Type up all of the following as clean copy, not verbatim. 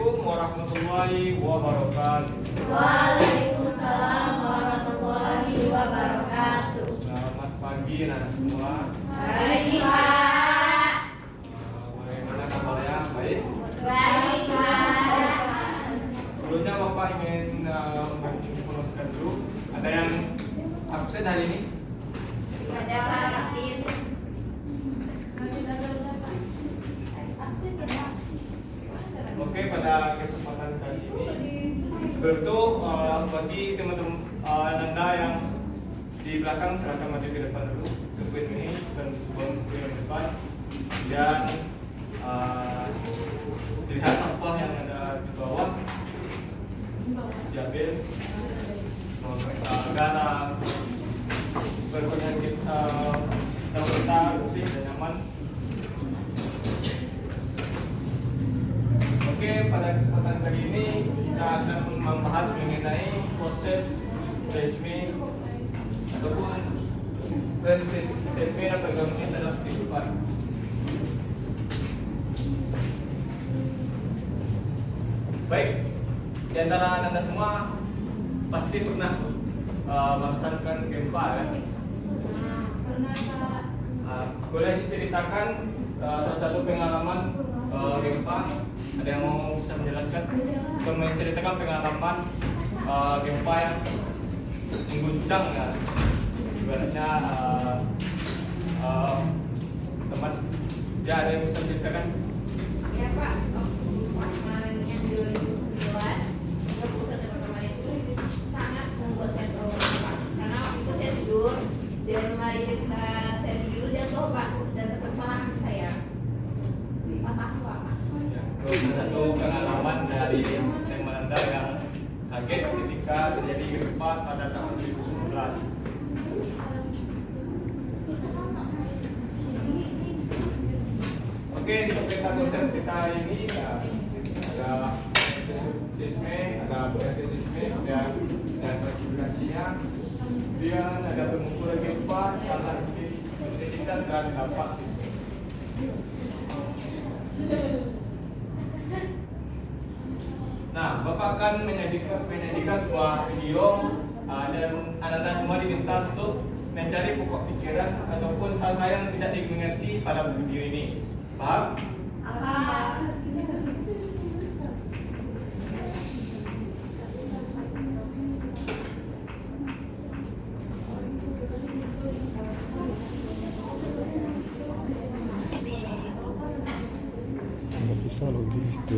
Assalamualaikum warahmatullahi wabarakatuh. Waalaikumsalam warahmatullahi wabarakatuh. Selamat pagi anak semua. Baik, Pak. Bagaimana kabarnya? Baik? Baik, Pak. Sebelumnya Bapak ingin menginformasikan dulu. Ada yang absen hari ini? Ada Pak Rafin. Oke, pada kesempatan kali ini sebelum itu bagi teman-teman Anda yang di belakang silakan maju ke depan dulu ke poin ini dan poin yang depan dan dilihat sampah yang ada di bawah diambil agar berkunjung kita bersih dan nyaman. Oke, pada kesempatan kali ini kita akan membahas mengenai proses seismik ataupun proses seismik dan pergabungan dalam kehidupan. Baik, di antara Anda semua pasti pernah merasakan gempa ya? Pernah, Pak. Boleh diceritakan salah satu pengalaman gempa? Ada yang mau bisa menjelaskan? Atau menceritakan pengalaman gempa yang mengguncang ya? Ibaratnya teman, ya ada yang bisa menceritakan? Ya, Pak. Kemarin yang 2009 pusat pertama itu sangat membuat saya trauma, Pak. Karena waktu itu saya tidur dan lemari dekat saya tidur jatuh, Pak, dan terkepala kaki saya. Patah, Pak. Salah satu pengalaman dari teman Anda yang kaget ketika terjadi gempa pada tahun 2019. Oke, topik konsep kita hari ini ada seismik, ada proyek seismik dan klasifikasinya. Kemudian ada pengukuran gempa, skala intensitas dan dampak seismik. Nah, Bapak akan menyajikan sebuah video dan Anda semua diminta untuk mencari pokok pikiran ataupun hal-hal yang tidak dimengerti pada video ini. Paham? Apa? Nggak bisa loh gitu.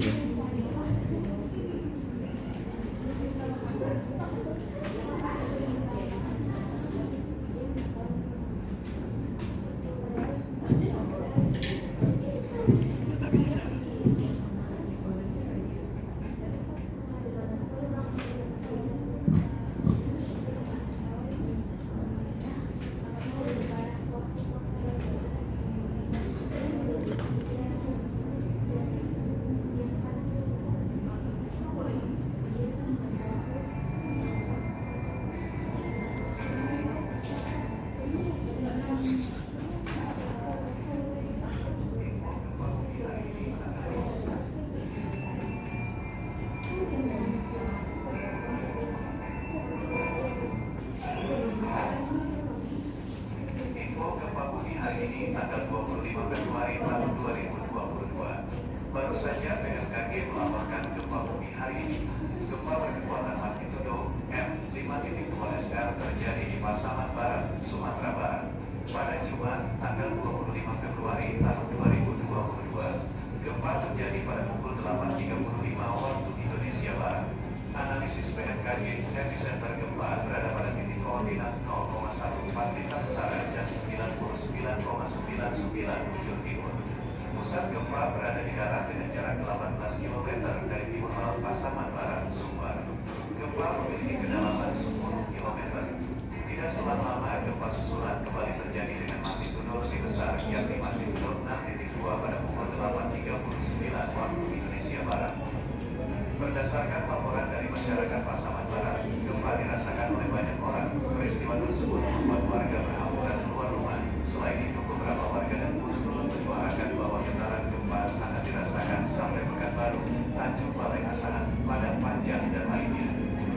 Info gempa bumi hari ini tanggal 25 Februari tahun 2022. Baru saja BMKG melaporkan gempa bumi hari ini. Gempa berkekuatan magnitudo M5.2 SR terjadi di Pasaman Barat, Sumatera Barat. Pada Jumat, tanggal 25 Februari tahun 2022. Gempa terjadi pada pukul 8.35 waktu Indonesia Barat. Analisis BMKG epicenter gempa berada pada titik koordinat 0,14 lintang utara dan 99,99 bujur timur. Pusat gempa berada di darat dengan jarak 18 km dari timur laut Pasaman Barat, Sumbar. Gempa memiliki kedalaman 10 km. Tidak selang lama gempa susulan kembali terjadi dengan magnitudo lebih besar, yakni magnitudo 6.2 pada pukul 8.39 waktu Indonesia Barat. Berdasarkan laporan dari masyarakat Pasaman Barat, gempa dirasakan oleh banyak orang. Peristiwa tersebut membuat warga berhamburan keluar rumah. Selain itu, beberapa warga dan pun turut menyuarakan bahwa getaran gempa sangat dirasakan sampai Pekanbaru, Tanjung balai asahan, padang panjang, dan lainnya.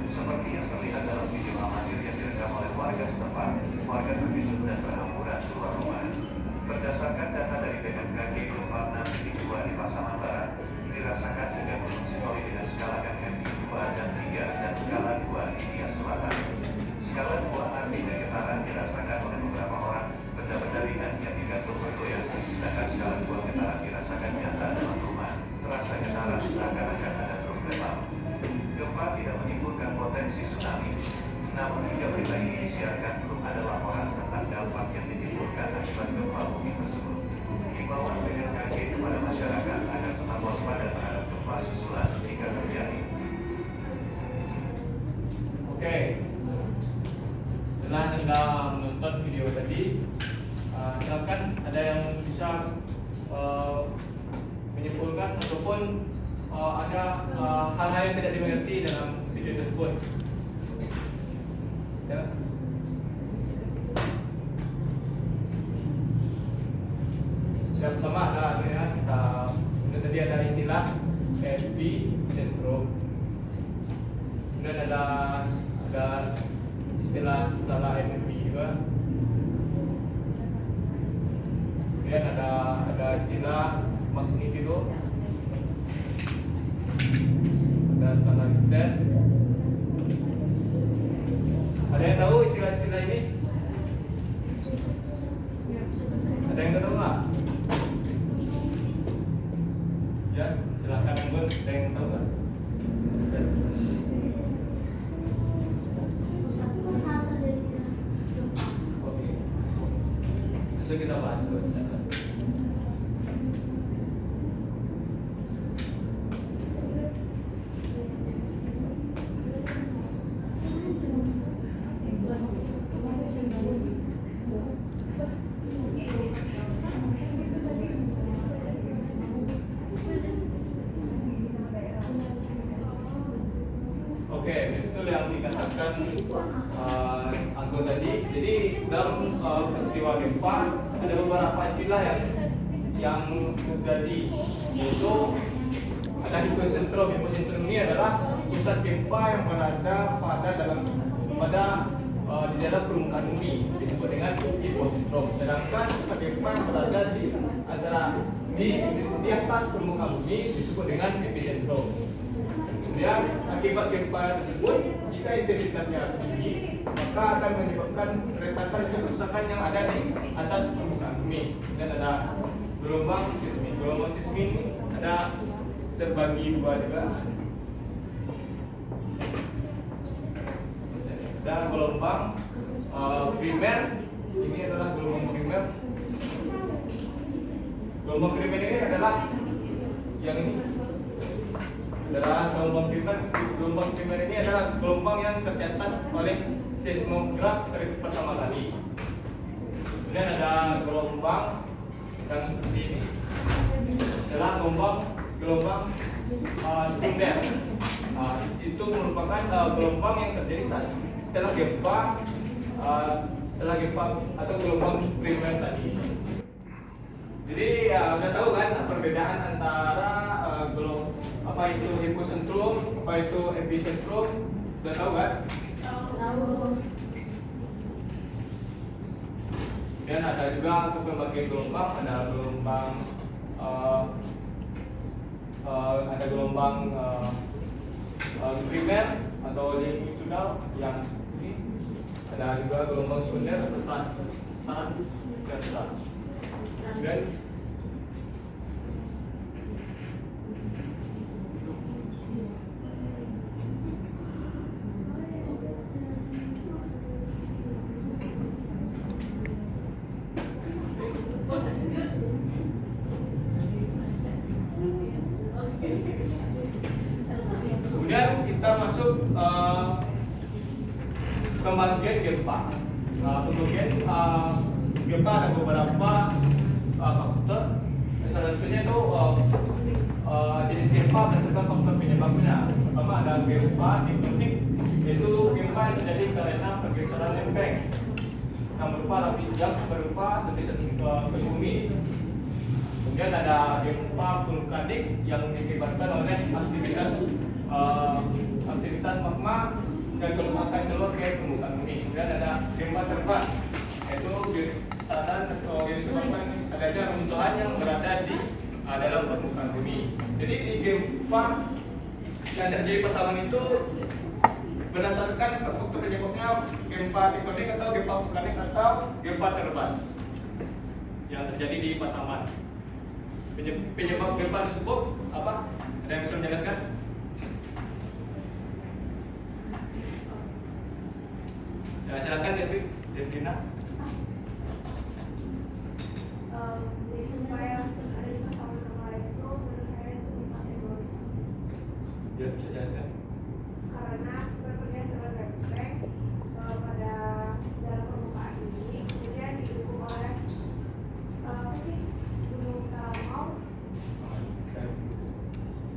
Seperti yang terlihat dalam video amatir yang direkam oleh warga setempat, warga terkejut dan berhamburan keluar rumah. Berdasarkan data dari BMKG, gempa 6.2 di Pasaman Barat dirasakan hingga Gunung Sinoli dengan skala MMI 2 dan 3 dan skala 2 di Nias Selatan. Skala 2 artinya getaran dirasakan oleh beberapa orang, benda-benda ringan yang digantung bergoyang, sedangkan skala 2 getaran dirasakan nyata dalam rumah. Terasa getaran seakan-akan ada truk lewat. Gempa tidak menimbulkan potensi tsunami. Namun hingga berita ini disiarkan, belum ada laporan tentang dampak yang ditimbulkan akibat gempa bumi tersebut. Himbauan BMKG kepada masyarakat agar tetap waspada terhadap gempa susulan jika terjadi. Oke. Setelah Anda menonton video tadi, silakan ada yang bisa menyimpulkan ataupun ada hal-hal yang tidak dimengerti dalam video tersebut. Ya. Sama ada ya, tadi ada istilah epicentrum. Kemudian ada istilah MMI juga. Kemudian ada istilah magnitudo. Ada skala Richter. Ada yang tahu istilah-istilah ini? Ada yang tahu nggak? Ya, silahkan Anggun. Ada yang tahu nggak? Oke. Besok kita bahas dulu. Oke, itu yang dikatakan Anggun tadi. Jadi dalam peristiwa gempa ada beberapa istilah yang terjadi, yaitu ada hipocentrum. Hipocentrum ini adalah pusat gempa yang berada di dalam permukaan bumi, disebut dengan hipocentrum. Sedangkan pusat gempa yang berada di atas permukaan bumi disebut dengan epicentrum. Kemudian akibat gempa tersebut, jika intensitasnya tinggi, maka akan menyebabkan retakan kerusakan yang ada di atas permukaan bumi. Dan ada gelombang seismik. Gelombang seismik ini ada terbagi dua juga. Dan gelombang primer, ini adalah gelombang primer. Gelombang primer ini adalah yang ini. Gelombang primer ini adalah gelombang yang tercatat oleh seismograf pertama kali. Kemudian ada gelombang yang seperti ini, adalah gelombang sekunder. Itu merupakan gelombang yang terjadi setelah gempa atau gelombang primer tadi. Jadi ya udah tahu kan perbedaan antara apa itu hipocentrum, apa itu epicentrum, udah tahu kan? Tahu. Dan ada juga untuk berbagai gelombang, ada gelombang primer atau longitudinal yang ini, ada juga gelombang sekunder atau transversal. Dan kemudian kita masuk ke bagian gempa. Kemudian gempa ada beberapa faktor. Salah satunya itu jenis gempa berdasarkan faktor penyebabnya. Pertama ada gempa tektonik, yaitu gempa yang terjadi karena pergeseran lempeng yang berupa lapisan bumi. Kemudian ada gempa vulkanik yang diakibatkan oleh aktivitas magma dan akan keluar ke permukaan bumi. Kemudian ada gempa terbang, yaitu disebabkan adanya runtuhan yang berada di dalam permukaan bumi. Jadi di gempa yang terjadi pasaman itu berdasarkan faktor penyebabnya gempa tektonik atau gempa vulkanik atau gempa terbang yang terjadi di pasaman. Penyebab gempa tersebut apa? Ada yang bisa menjelaskan? Ya, silakan Devina. Jadi gempa yang ada di pasaman kemarin itu menurut saya itu kategori Ya, bisa jelaskan. karena berpergeseran lempeng pada dalam permukaan ini, kemudian didukung oleh apa sih, gunung Kalamau.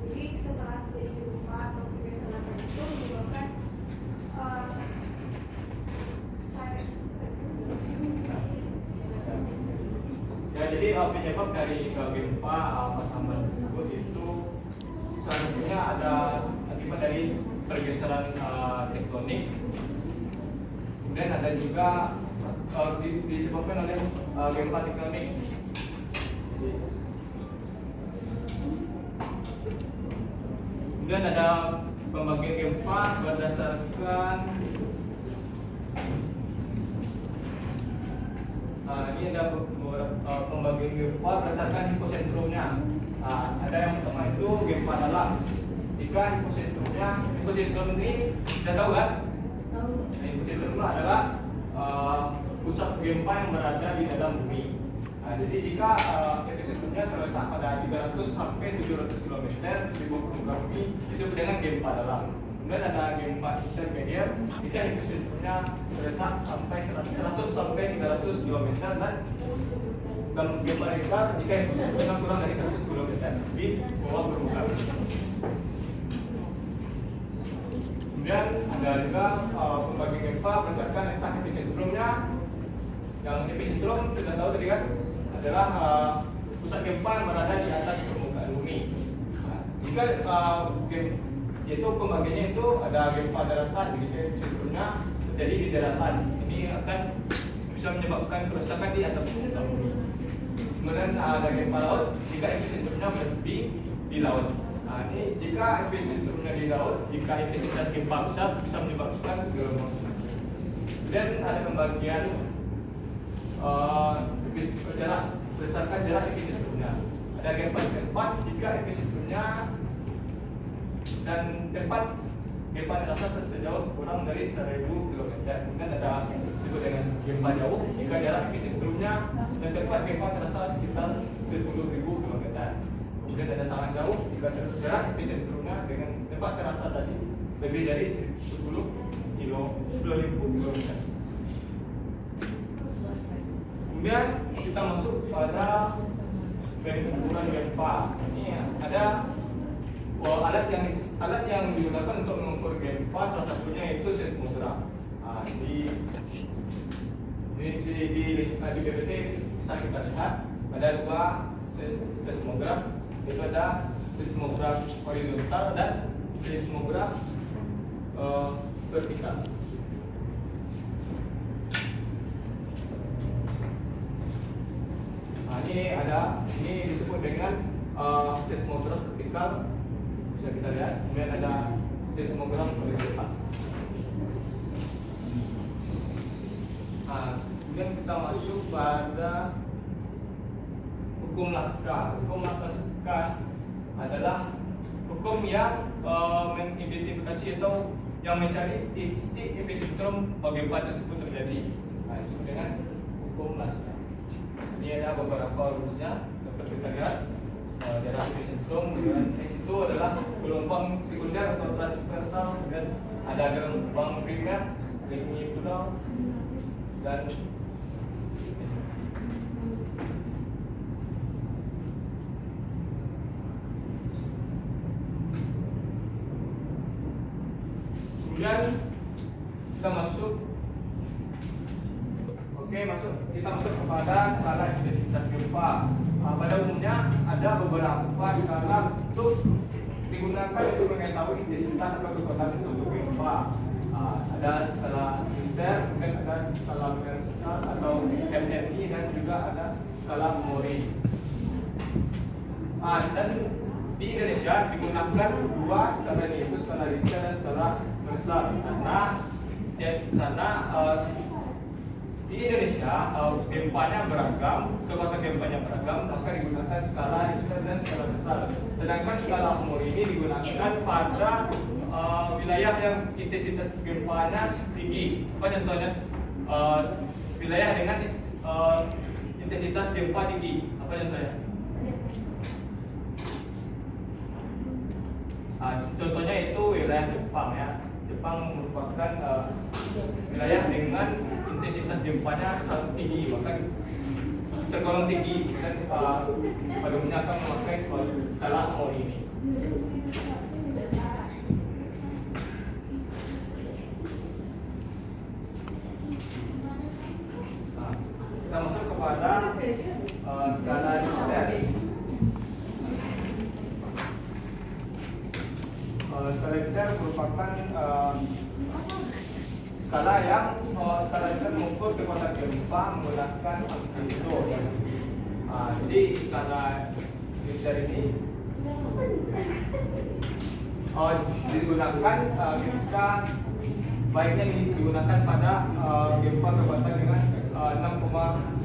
Jadi setelah terjadi gempa atau pergeseran lempeng itu menyebabkan Ya, jadi penyebab dari gempa pasaman tersebut itu salah satunya ada akibat dari pergeseran tektonik. Kemudian ada juga disebabkan oleh gempa tektonik. Kemudian ada pembagian gempa berdasarkan ini ada pembagian gempa berdasarkan hiposentrumnya. Ada yang pertama itu gempa dalam. Jika hipocentrum ini sudah tahu kan? Hipocentrum adalah pusat gempa yang berada di dalam bumi. Jadi jika epicentrumnya terletak pada 300 sampai 700 km di bawah permukaan bumi, disebut dengan gempa dalam. Kemudian ada gempa intermediate, jika epicentrumnya terletak sampai 100 sampai 300 km dan gempa rekor jika epicentrumnya kurang dari 100 km di bawah permukaan bumi. Kemudian ada juga pembagian gempa berdasarkan letak epicentrumnya. Yang epicentrum sudah tahu tadi kan adalah pusat gempa yang berada di atas permukaan bumi. Jika yaitu pembagiannya itu ada gempa daratan, jadi epicentrumnya terjadi di daratan. Ini akan bisa menyebabkan kerusakan di atas permukaan bumi. Kemudian ada gempa laut, jika epicentrumnya berada di laut. Ini jika epicentrumnya di laut, jika intensitas gempa besar bisa menyebabkan gelombang. Kemudian ada pembagian jarak berdasarkan jarak epicentrumnya. Ada gempa tempat jika epicentrumnya dan tempat gempa terasa sejauh kurang dari 1000 km. Kemudian ada disebut dengan gempa jauh jika jarak epicentrumnya dan tempat gempa terasa sekitar 10.000 km. Kemudian ada sangat jauh jika jarak epicentrumnya dengan tempat terasa tadi lebih dari 10.000 km. Kemudian kita masuk pada pengukuran gempa. Ini ada alat yang digunakan untuk mengukur gempa, salah satunya itu seismograf. Di PPT bisa kita lihat ada dua seismograf, itu ada seismograf horizontal dan seismograf vertikal. Ini disebut dengan seismograf vertikal, bisa kita lihat. Kemudian ada seismograf horizontal. Kemudian kita masuk pada hukum Laska. Hukum Laska adalah hukum yang mengidentifikasi atau yang mencari titik epicentrum gempa tersebut terjadi. Disebut dengan hukum Laska. Ini ada beberapa rumusnya dapat kita lihat. Jarak epicentrum dengan S itu adalah gelombang sekunder atau transversal, dan ada gelombang primer, longitudinal, dan kemudian kita masuk. Kita masuk kepada skala intensitas gempa. pada umumnya ada beberapa skala untuk digunakan untuk mengetahui intensitas atau kekuatan suatu gempa. Ada skala Richter, kemudian ada skala Mercalli atau MRI, dan juga ada skala Mori. Dan di Indonesia digunakan dua skala, yaitu skala Richter dan skala Mercalli, karena di Indonesia gempanya beragam, kekuatan gempanya beragam, maka digunakan skala Richter dan skala Mercalli. Sedangkan skala Mori ini digunakan pada wilayah yang intensitas gempanya tinggi. Apa contohnya? Wilayah dengan intensitas gempa tinggi. Apa contohnya? Contohnya itu wilayah Jepang ya. Jepang merupakan wilayah dengan intensitas gempanya sangat tinggi, maka tergolong tinggi, dan pada umumnya akan memakai skala Mori ini. Kita masuk kepada skala Richter. Skala Richter merupakan skala yang skala Richter mengukur kekuatan gempa menggunakan magnitudo. Jadi skala Richter ini digunakan ketika baiknya digunakan pada gempa kekuatan dengan 6,0,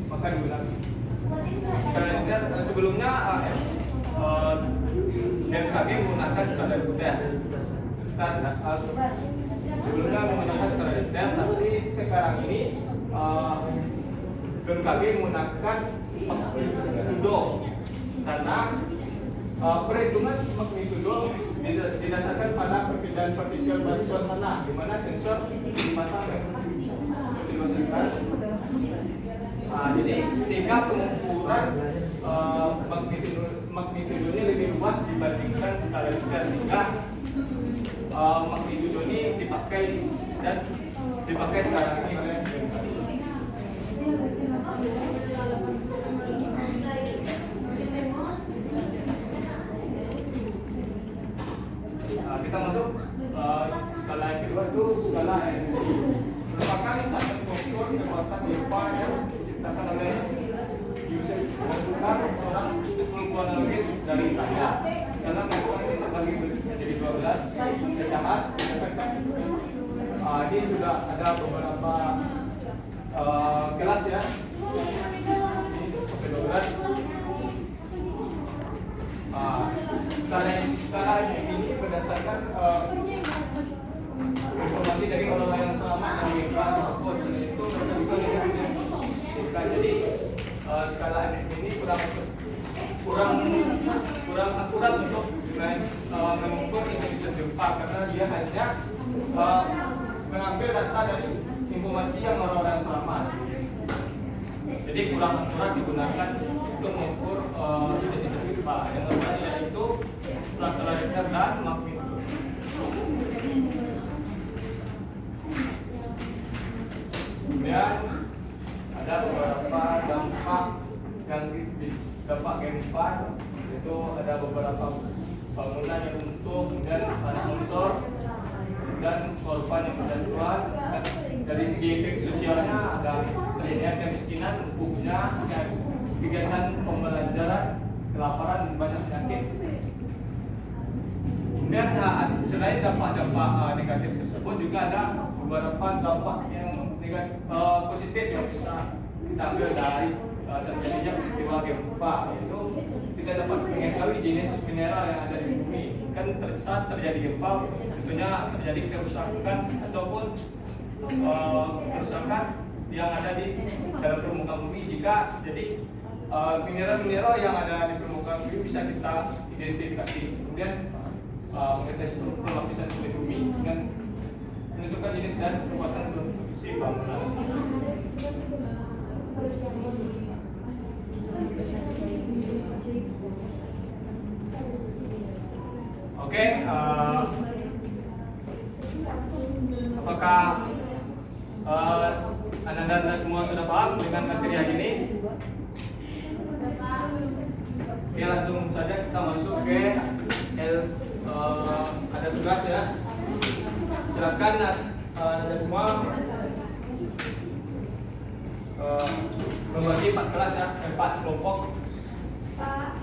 maka digunakan skala Richter. Sebelumnya BMKG menggunakan skala Richter. Sebelumnya menggunakan skala Richter, tapi sekarang ini BMKG menggunakan magnitudo, karena perhitungan magnitudo didasarkan pada perbedaan partikel bantuan tanah, di mana sensor dipasang dimasukkan. Jadi sehingga pengukuran magnitudonya lebih luas dibandingkan skala Richter, sehingga magnitudo ini dipakai sekarang ini oleh BMKG. Kita masuk skala yang kedua, itu skala energi. Merupakan satu ukur kekuatan gempa yang diciptakan oleh Yusuf Batuta, seorang vulkanologis dari Italia. Dalam melakukan ini terbagi menjadi 12 pecahan. Ini sudah ada beberapa kelas ya. Ini sampai 12. Skala ini berdasarkan informasi dari orang-orang yang selamat yang gempa tersebut. Selain itu mereka juga identifikasi. Jadi skala ini kurang akurat untuk mengukur intensitas gempa, karena dia hanya mengambil data dari informasi yang orang-orang selamat. Jadi kurang akurat digunakan untuk mengukur intensitas gempa. Yang pertama yaitu skala Richter dan magnitudo. Kemudian ada beberapa dampak yang dampak gempa, itu ada beberapa bangunan yang runtuh, kemudian tanah longsor, dan korban yang berjatuhan. Dari segi efek sosialnya ada terjadinya kemiskinan, lumpuhnya, kegiatan pembelajaran, kelaparan, dan banyak penyakit. Kemudian selain dampak-dampak negatif tersebut, juga ada beberapa dampak yang positif yang bisa kita ambil dari terjadinya peristiwa gempa, yaitu kita dapat mengetahui jenis mineral yang ada di bumi. Kan saat terjadi gempa tentunya terjadi kerusakan ataupun kerusakan yang ada di dalam permukaan bumi. Jika jadi mineral-mineral yang ada di permukaan bumi bisa kita identifikasi, kemudian mengetes struktur lapisan kulit bumi dengan menentukan jenis dan kekuatan konstruksi bangunan. Oke, apakah Anda semua sudah paham dengan materi hari ini? Oke, langsung saja kita masuk ke ada tugas ya. Silakan Anda semua membagi 4 kelas ya, 4 kelompok. Pak,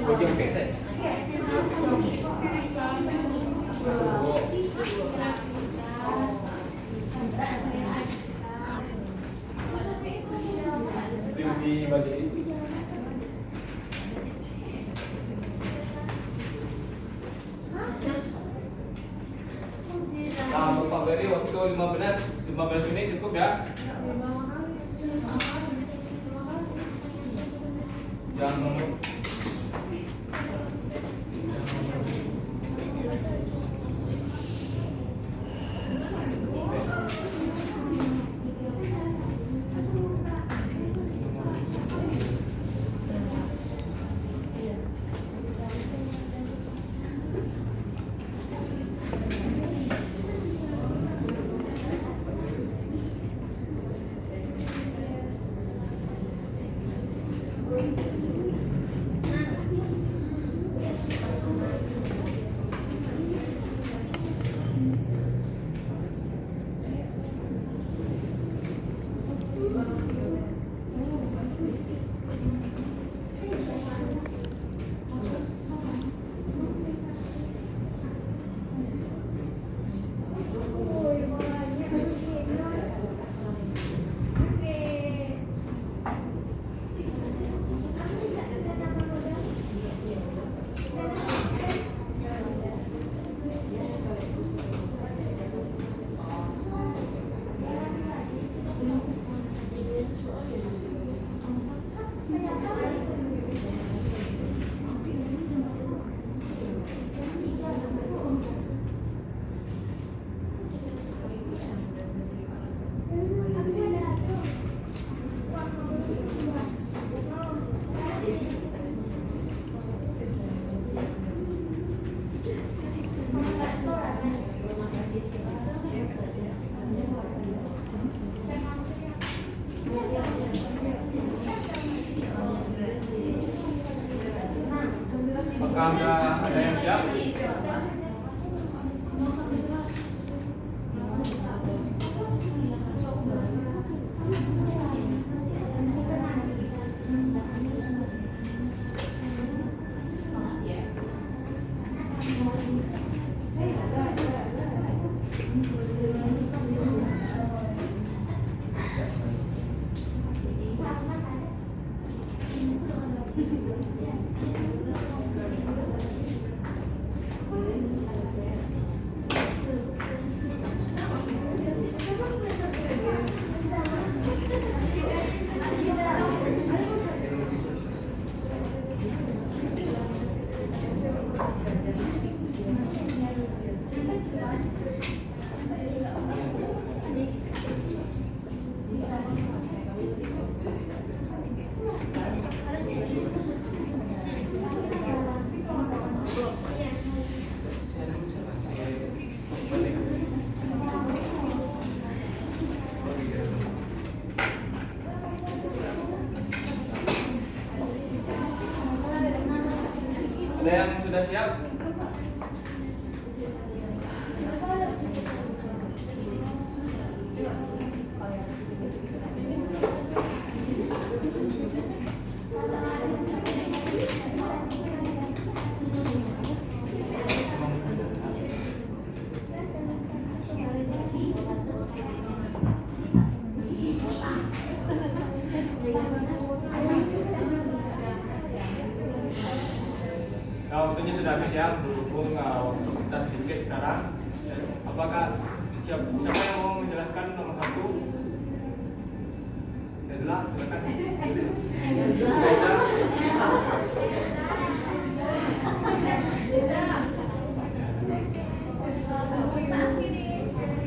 Oke, oke. Dibagi. Nah, Bapak beri waktu 15 menit cukup ya. Jangan apakah ada yang siap? Ada yang sudah siap? Nah, waktunya sudah habis ya, berhubung waktu kita sedikit sekarang. Apakah siapa yang mau menjelaskan nomor 1? Yazla, silakan. Yazla.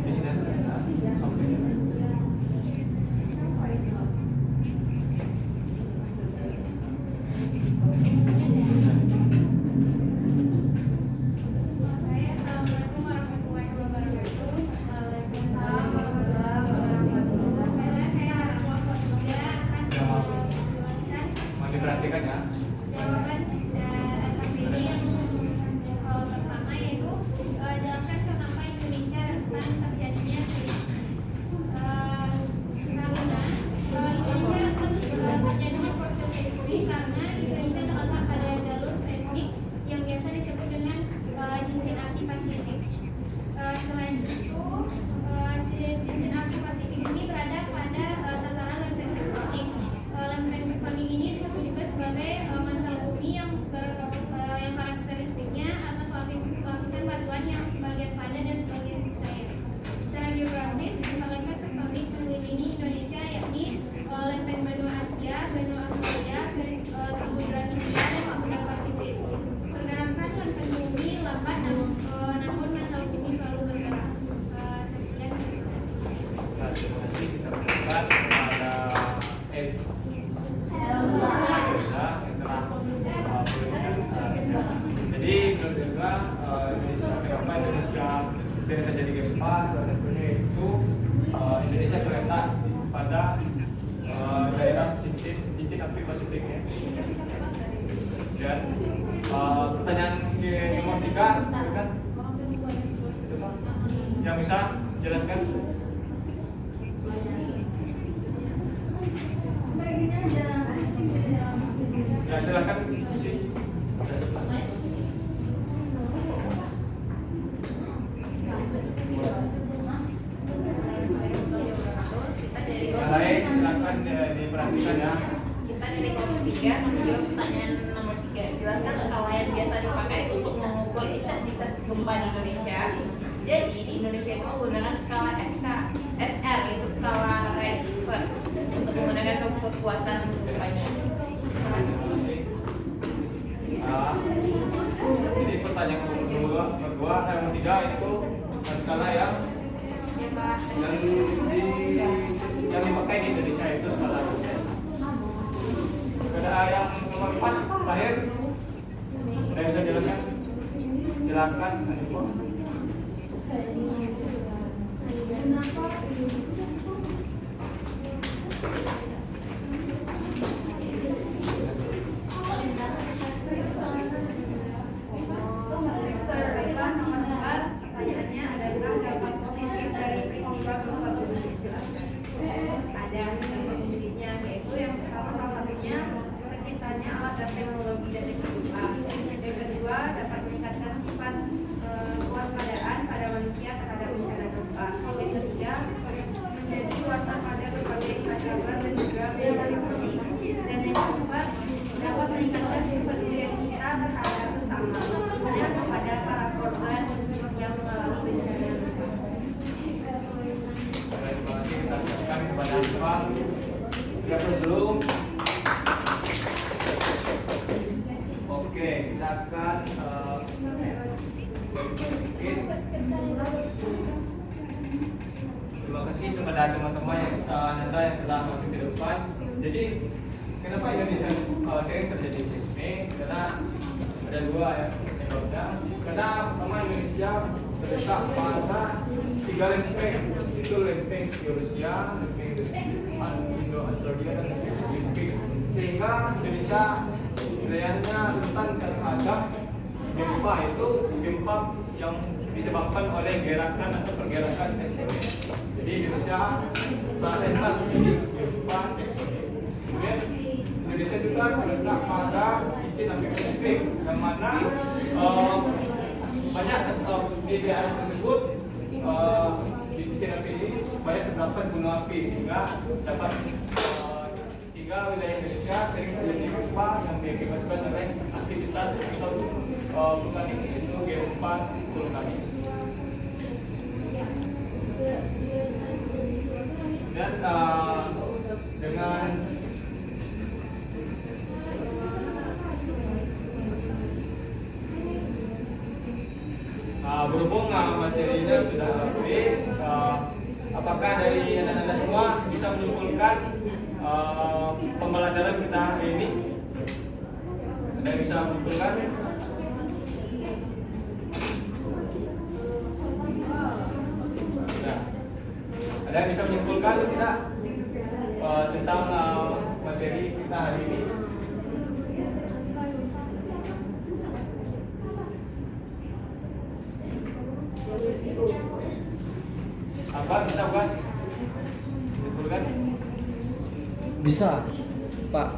Di sini ada. pada daerah cincin api Pasifik ya. Dan pertanyaan ke nomor 3 kan? Yang bisa jelaskan? Ya silakan isi. Yang lain silakan diperhatikan ya. Kita dari kelompok 3 menjawab pertanyaan nomor 3. Jelaskan skala yang biasa dipakai untuk mengukur intensitas gempa di Indonesia. Jadi di Indonesia itu menggunakan skala SR, itu skala Richter untuk menggunakan kekuatan gempanya. Jadi pertanyaan kedua yang ketiga itu skala yang Ya Pak. yang dipakai di Indonesia itu skala Richter. Ada yang nomor 4 terakhir, ada yang bisa jelaskan? Silakan, Aniko. Baiklah, nomor 4 pertanyaannya adalah dampak positif dari peristiwa gempa bumi. Jelaskan. Ada dampak positifnya, yaitu yang pertama salah satunya terciptanya alat dan teknologi deteksi gempa. Yang kedua dapat meningkatkan sifat kewaspadaan pada manusia terhadap bencana gempa. Yang ketiga menjadi waspada berbagai ancaman dan juga beresiko. Dan yang keempat dapat meningkatkan kepedulian kita terhadap sesama, khususnya kepada para korban yang mengalami bencana gempa. Terima kasih, kita sampaikan kepada Pak. Sudah belum? Oke, silakan. Terima kasih kepada teman-teman yang Anda yang telah masuk ke depan. Jadi, kenapa Indonesia sering terjadi seismik? Karena ada dua ya penyebabnya. Karena pertama Indonesia terletak pada 3 lempeng, itu lempeng Eurasia, lempeng Indo-Australia dan lempeng Pasifik. Sehingga Indonesia wilayahnya rentan terhadap gempa, itu gempa yang disebabkan oleh gerakan atau pergerakan tektonik. Jadi Indonesia rentan menjadi gempa tektonik. Kemudian Indonesia juga terletak pada cincin api Pasifik, yang mana banyak di daerah tersebut di cincin api ini banyak terdapat gunung api, sehingga dapat sehingga wilayah Indonesia sering terjadi gempa yang diakibatkan oleh aktivitas atau vulkanik, itu gempa vulkanik. Dan dengan berhubung materinya sudah habis, apakah dari anda semua bisa menyimpulkan pembelajaran kita hari ini? Sudah bisa menyimpulkan? Sudah. Ada yang bisa menyimpulkan atau tidak tentang materi kita hari ini? Apa bisa buat? Menyimpulkan? Bisa, Pak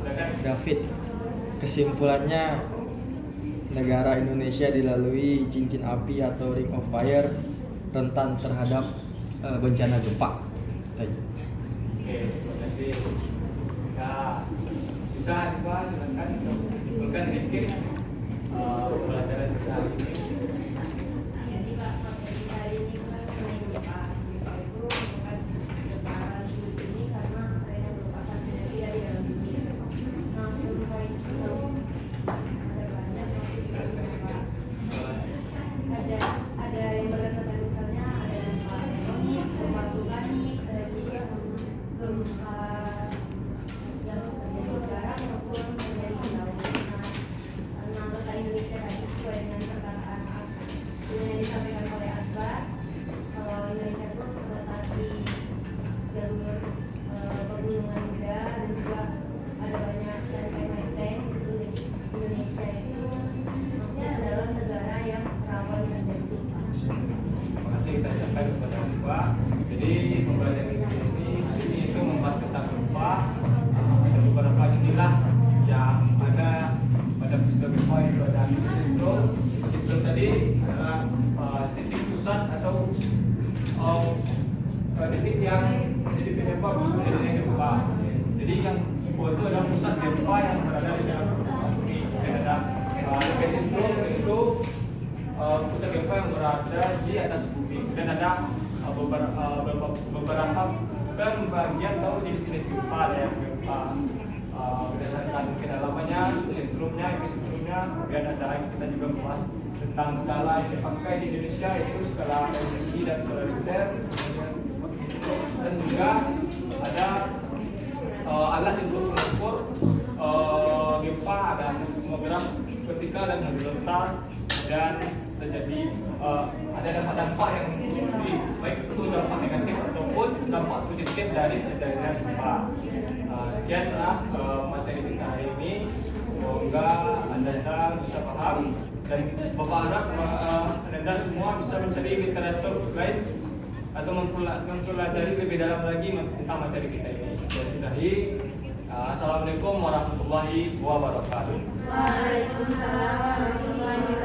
David. Kesimpulannya, negara Indonesia dilalui cincin api atau ring of fire rentan terhadap bencana gempa. Oke, terima kasih. Ya, bisa Pak, silakan menyimpulkan sedikit pembelajaran kita hari ini. Jadi Pak, materi hari ini kan mengenai gempa, yaitu merupakan getaran bumi ini karena adanya merupakan energi dari dalam bumi. Nah, gempa itu ada banyak gempa. Ada yang berdasarkan misalnya ada gempa tektonik, gempa vulkanik, ada juga gempa yang terjadi di darat maupun terjadi di laut. Nah, lalu adalah pusat gempa yang berada di dalam bumi. Dan ada epicentrum itu pusat gempa yang berada di atas bumi. Dan ada beberapa pembagian atau jenis-jenis gempa, ada yang gempa berdasarkan kedalamannya, sentrumnya, epicentrumnya. Kemudian ada kita juga membahas tentang skala yang dipakai di Indonesia, yaitu skala energi dan skala Richter. Dan juga ada alat untuk mengukur gempa, ada seismograf vertikal dan horizontal, dan terjadi ada dampak-dampak yang memberi baik itu dampak negatif ataupun dampak positif dari terjadinya gempa. Sekianlah materi kita hari ini. Semoga Anda bisa paham, dan Bapak harap Anda semua bisa mencari literatur guide atau mempelajari lebih dalam lagi tentang materi kita ini. Saya sudahi. Assalamualaikum warahmatullahi wabarakatuh. Waalaikumsalam warahmatullahi wabarakatuh.